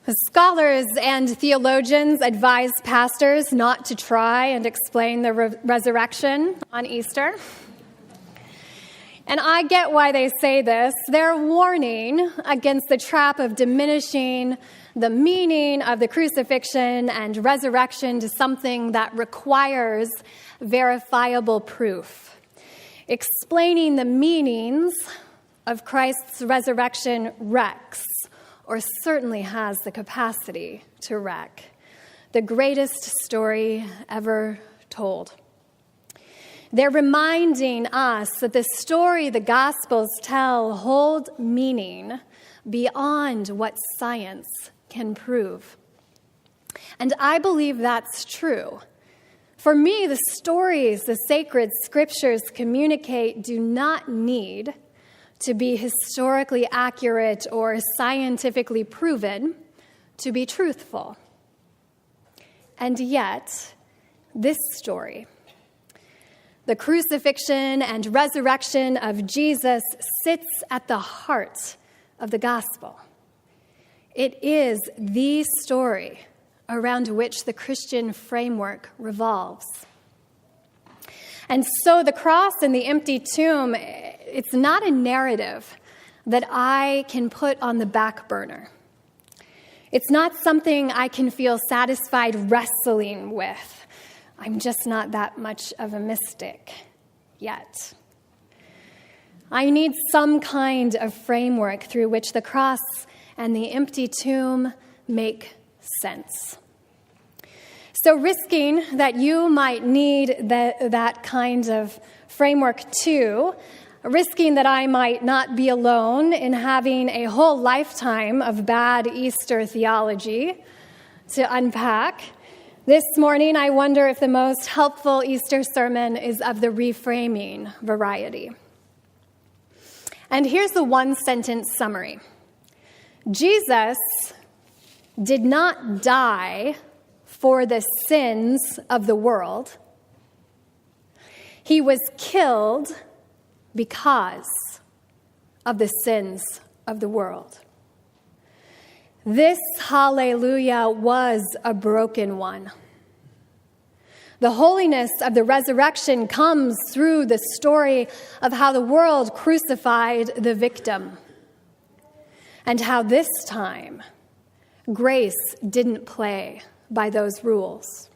Scholars and theologians advise pastors not to try and explain the resurrection on Easter. And I get why they say this. They're warning against the trap of diminishing the meaning of the crucifixion and resurrection to something that requires verifiable proof. Explaining the meanings of Christ's resurrection wrecks, or certainly has the capacity to wreck, the greatest story ever told. They're reminding us that the story the Gospels tell hold meaning beyond what science can prove. And I believe that's true. For me, the stories the sacred scriptures communicate do not need to be historically accurate or scientifically proven to be truthful. And yet, this story, the crucifixion and resurrection of Jesus, sits at the heart of the gospel. It is the story around which the Christian framework revolves. And so the cross and the empty tomb, it's not a narrative that I can put on the back burner. It's not something I can feel satisfied wrestling with. I'm just not that much of a mystic yet. I need some kind of framework through which the cross and the empty tomb make sense. So risking that you might need that kind of framework too, risking that I might not be alone in having a whole lifetime of bad Easter theology to unpack, this morning I wonder if the most helpful Easter sermon is of the reframing variety. And here's the one-sentence summary. Jesus did not die for the sins of the world. He was killed because of the sins of the world. This hallelujah was a broken one. The holiness of the resurrection comes through the story of how the world crucified the victim, and how this time grace didn't play by those rules.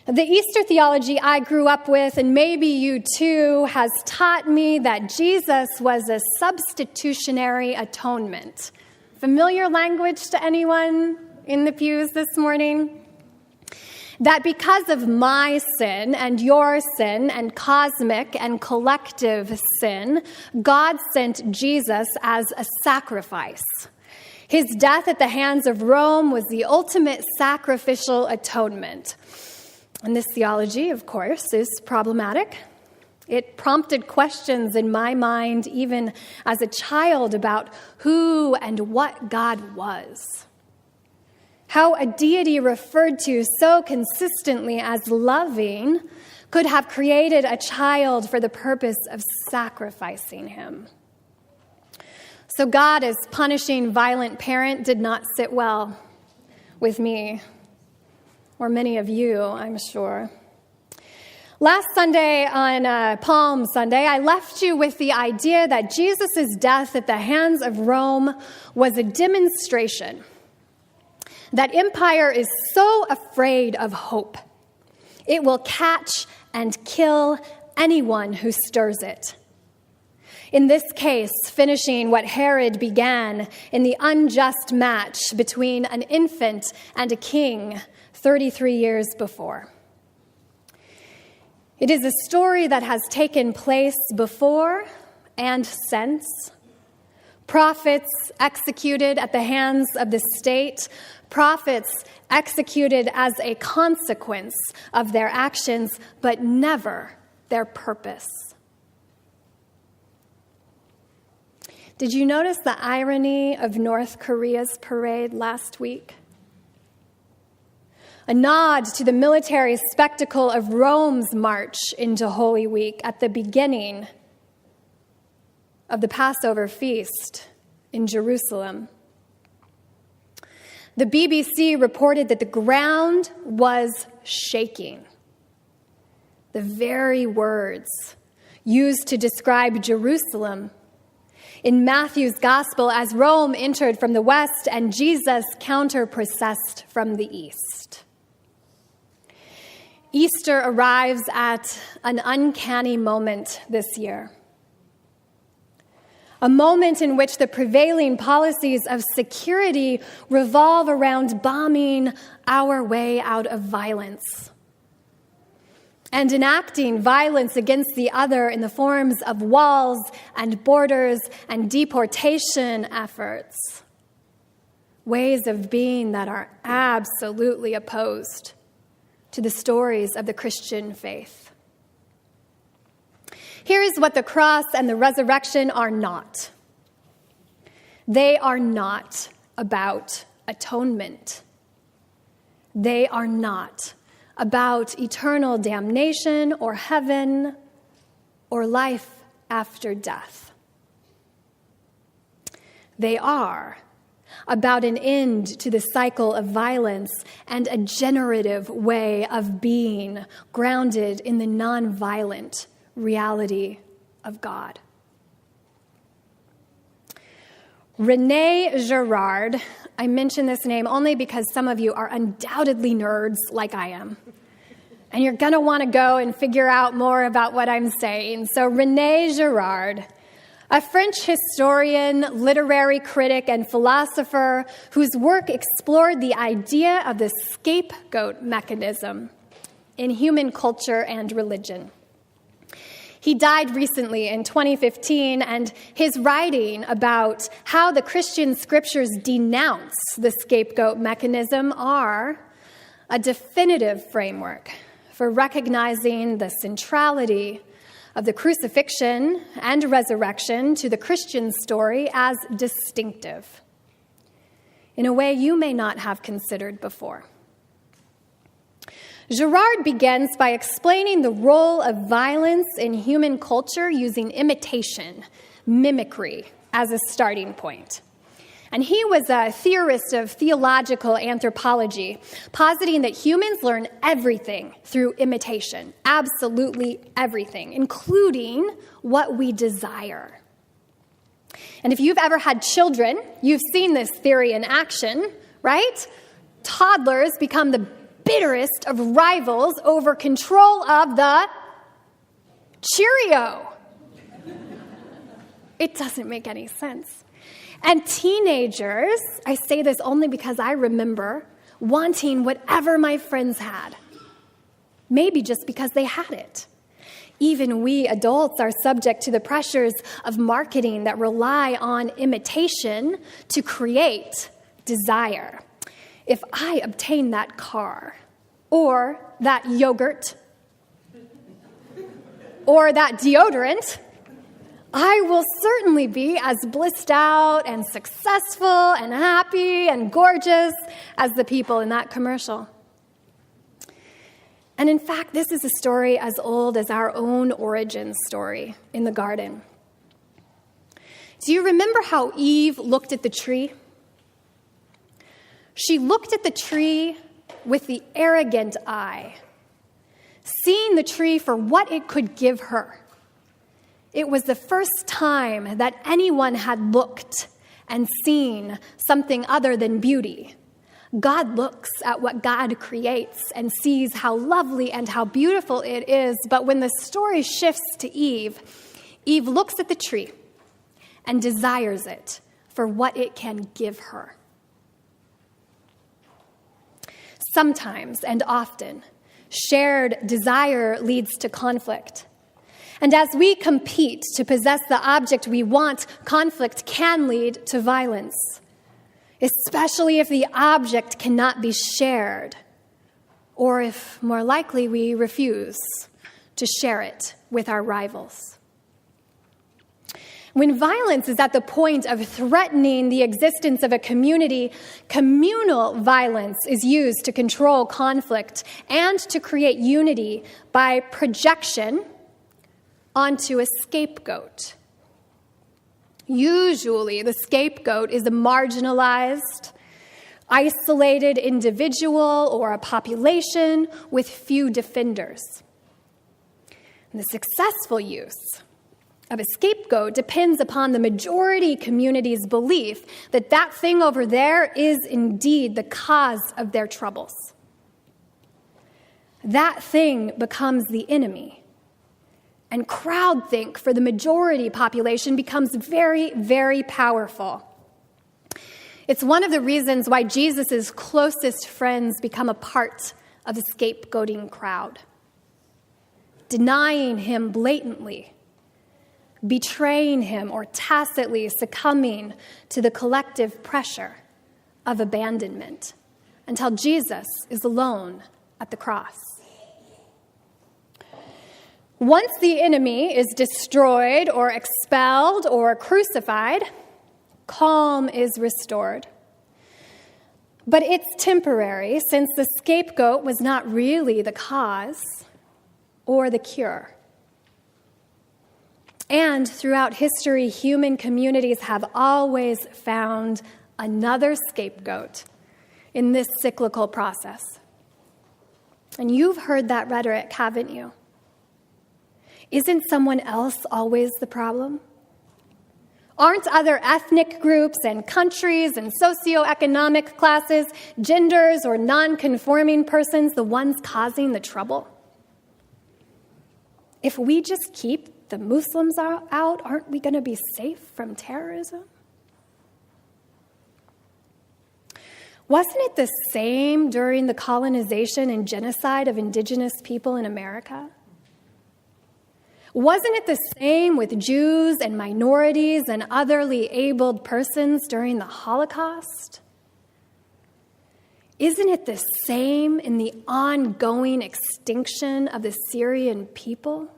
The Easter theology I grew up with, and maybe you too, has taught me that Jesus was a substitutionary atonement. Familiar language to anyone in the pews this morning? That because of my sin and your sin and cosmic and collective sin, God sent Jesus as a sacrifice. His death at the hands of Rome was the ultimate sacrificial atonement. And this theology, of course, is problematic. It prompted questions in my mind, even as a child, about who and what God was. How a deity referred to so consistently as loving could have created a child for the purpose of sacrificing him. So God, as punishing violent parent, did not sit well with me, or many of you, I'm sure. Last Sunday, on Palm Sunday, I left you with the idea that Jesus' death at the hands of Rome was a demonstration that empire is so afraid of hope, it will catch and kill anyone who stirs it. In this case, finishing what Herod began in the unjust match between an infant and a king 33 years before. It is a story that has taken place before and since. Prophets executed at the hands of the state, prophets executed as a consequence of their actions, but never their purpose. Did you notice the irony of North Korea's parade last week? A nod to the military spectacle of Rome's march into Holy Week at the beginning of the Passover feast in Jerusalem. The BBC reported that the ground was shaking. The very words used to describe Jerusalem in Matthew's gospel as Rome entered from the west and Jesus counter-processed from the east. Easter arrives at an uncanny moment this year. A moment in which the prevailing policies of security revolve around bombing our way out of violence and enacting violence against the other in the forms of walls and borders and deportation efforts. Ways of being that are absolutely opposed to the stories of the Christian faith. Here is what the cross and the resurrection are not. They are not about atonement. They are not about eternal damnation or heaven or life after death. They are about an end to the cycle of violence and a generative way of being grounded in the non-violent reality of God. René Girard, I mention this name only because some of you are undoubtedly nerds like I am. And you're going to want to go and figure out more about what I'm saying. So René Girard, a French historian, literary critic, and philosopher whose work explored the idea of the scapegoat mechanism in human culture and religion. He died recently in 2015, and his writing about how the Christian scriptures denounce the scapegoat mechanism are a definitive framework for recognizing the centrality of the crucifixion and resurrection to the Christian story as distinctive, in a way you may not have considered before. Girard begins by explaining the role of violence in human culture using imitation, mimicry, as a starting point. And he was a theorist of theological anthropology, positing that humans learn everything through imitation, absolutely everything, including what we desire. And if you've ever had children, you've seen this theory in action, right? Toddlers become the bitterest of rivals over control of the Cheerio. It doesn't make any sense. And teenagers, I say this only because I remember wanting whatever my friends had, maybe just because they had it. Even we adults are subject to the pressures of marketing that rely on imitation to create desire. If I obtain that car, or that yogurt, or that deodorant, I will certainly be as blissed out and successful and happy and gorgeous as the people in that commercial. And in fact, this is a story as old as our own origin story in the garden. Do you remember how Eve looked at the tree? She looked at the tree with the arrogant eye, seeing the tree for what it could give her. It was the first time that anyone had looked and seen something other than beauty. God looks at what God creates and sees how lovely and how beautiful it is. But when the story shifts to Eve, Eve looks at the tree and desires it for what it can give her. Sometimes and often, shared desire leads to conflict. And as we compete to possess the object we want, conflict can lead to violence, especially if the object cannot be shared, or if, more likely, we refuse to share it with our rivals. When violence is at the point of threatening the existence of a community, communal violence is used to control conflict and to create unity by projection onto a scapegoat. Usually, the scapegoat is a marginalized, isolated individual or a population with few defenders. And the successful use of a scapegoat depends upon the majority community's belief that that thing over there is indeed the cause of their troubles. That thing becomes the enemy. And crowdthink for the majority population becomes very, very powerful. It's one of the reasons why Jesus' closest friends become a part of the scapegoating crowd, denying him blatantly, betraying him, or tacitly succumbing to the collective pressure of abandonment until Jesus is alone at the cross. Once the enemy is destroyed or expelled or crucified, calm is restored. But it's temporary, since the scapegoat was not really the cause or the cure. And throughout history, human communities have always found another scapegoat in this cyclical process. And you've heard that rhetoric, haven't you? Isn't someone else always the problem? Aren't other ethnic groups and countries and socioeconomic classes, genders, or non-conforming persons the ones causing the trouble? If we just keep the Muslims out, aren't we going to be safe from terrorism? Wasn't it the same during the colonization and genocide of indigenous people in America? Wasn't it the same with Jews and minorities and otherly abled persons during the Holocaust? Isn't it the same in the ongoing extinction of the Syrian people?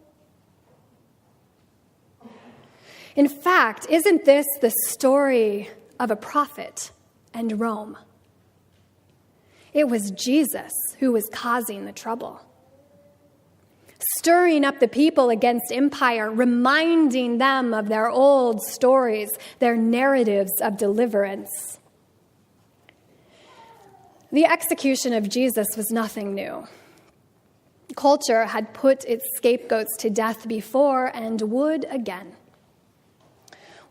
In fact, isn't this the story of a prophet and Rome? It was Jesus who was causing the trouble, stirring up the people against empire, reminding them of their old stories, their narratives of deliverance. The execution of Jesus was nothing new. Culture had put its scapegoats to death before and would again.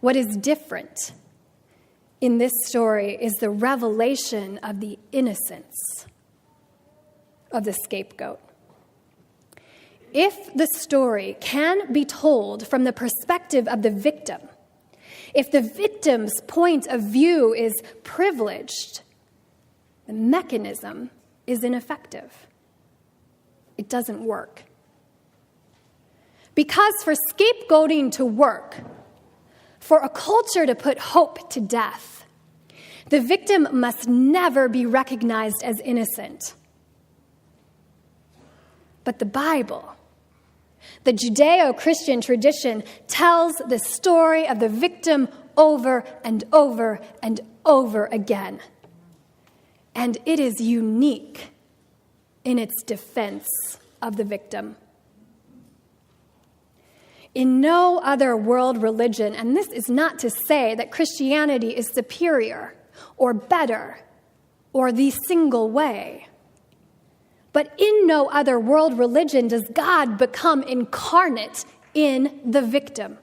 What is different in this story is the revelation of the innocence of the scapegoat. If the story can be told from the perspective of the victim, if the victim's point of view is privileged, the mechanism is ineffective. It doesn't work. Because for scapegoating to work, for a culture to put hope to death, the victim must never be recognized as innocent. But the Bible, the Judeo-Christian tradition, tells the story of the victim over and over and over again. And it is unique in its defense of the victim. In no other world religion, and this is not to say that Christianity is superior or better or the single way, but in no other world religion does God become incarnate in the victim.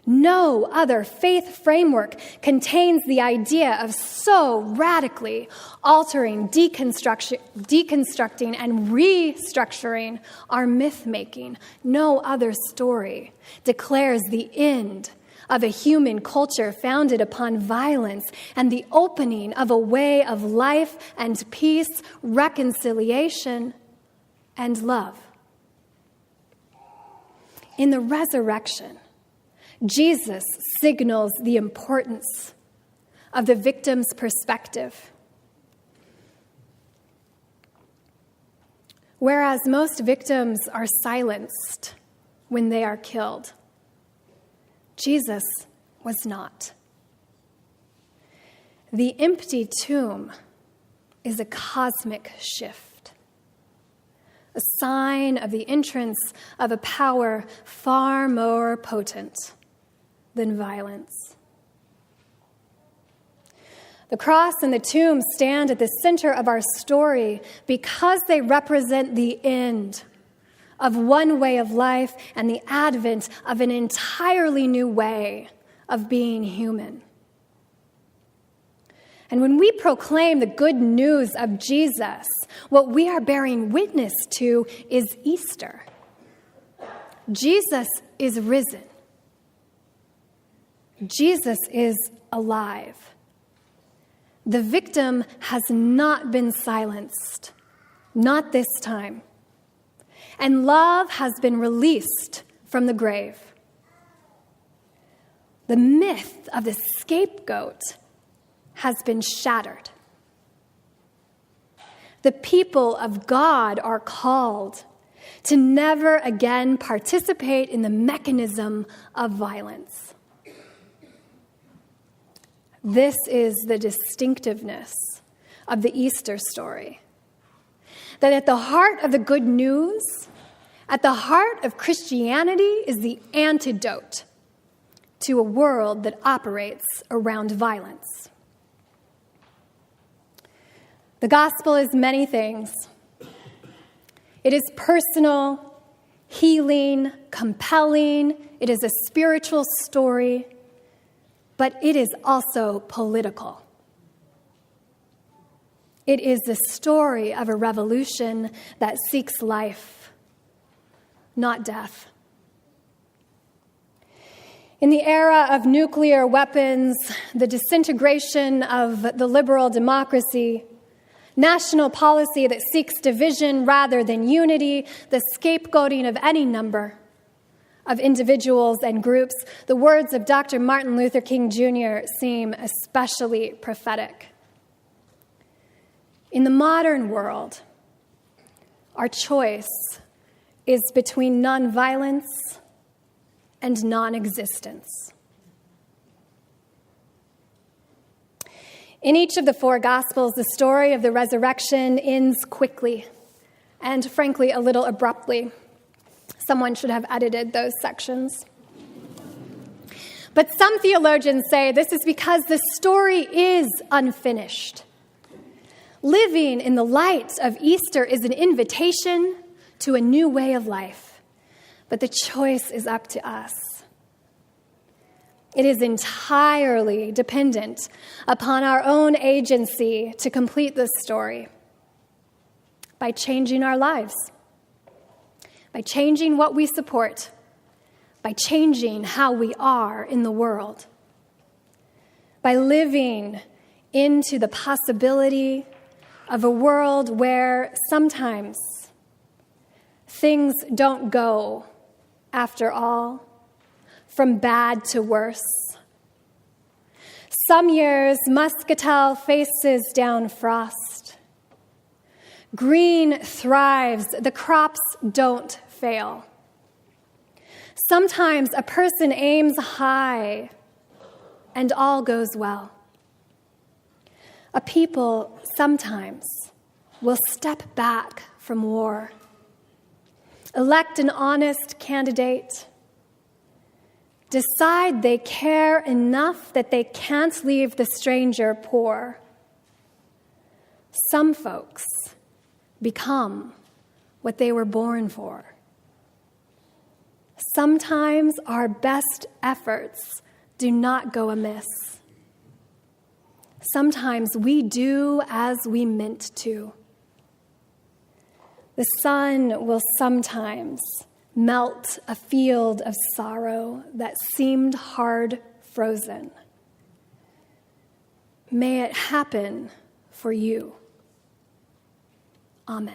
No other faith framework contains the idea of so radically altering, deconstructing, and restructuring our myth-making. No other story declares the end of a human culture founded upon violence and the opening of a way of life and peace, reconciliation, and love. In the resurrection, Jesus signals the importance of the victim's perspective. Whereas most victims are silenced when they are killed, Jesus was not. The empty tomb is a cosmic shift, a sign of the entrance of a power far more potent than violence. The cross and the tomb stand at the center of our story because they represent the end of one way of life and the advent of an entirely new way of being human. And when we proclaim the good news of Jesus, what we are bearing witness to is Easter. Jesus is risen. Jesus is alive. The victim has not been silenced, not this time. And love has been released from the grave. The myth of the scapegoat has been shattered. The people of God are called to never again participate in the mechanism of violence. This is the distinctiveness of the Easter story. That at the heart of the good news, at the heart of Christianity, is the antidote to a world that operates around violence. The gospel is many things. It is personal, healing, compelling. It is a spiritual story. But it is also political. It is the story of a revolution that seeks life, not death. In the era of nuclear weapons, the disintegration of the liberal democracy, national policy that seeks division rather than unity, the scapegoating of any number of individuals and groups, the words of Dr. Martin Luther King Jr. seem especially prophetic. In the modern world, our choice is between nonviolence and non-existence. In each of the four Gospels, the story of the resurrection ends quickly and, frankly, a little abruptly. Someone should have edited those sections. But some theologians say this is because the story is unfinished. Living in the light of Easter is an invitation to a new way of life, but the choice is up to us. It is entirely dependent upon our own agency to complete this story by changing our lives, by changing what we support, by changing how we are in the world, by living into the possibility of a world where sometimes things don't go, after all, from bad to worse. Some years, muscatel faces down frost. Green thrives, the crops don't fail. Sometimes a person aims high and all goes well. A people sometimes will step back from war, elect an honest candidate, decide they care enough that they can't leave the stranger poor. Some folks become what they were born for. Sometimes our best efforts do not go amiss. Sometimes we do as we meant to. The sun will sometimes melt a field of sorrow that seemed hard frozen. May it happen for you. Amen.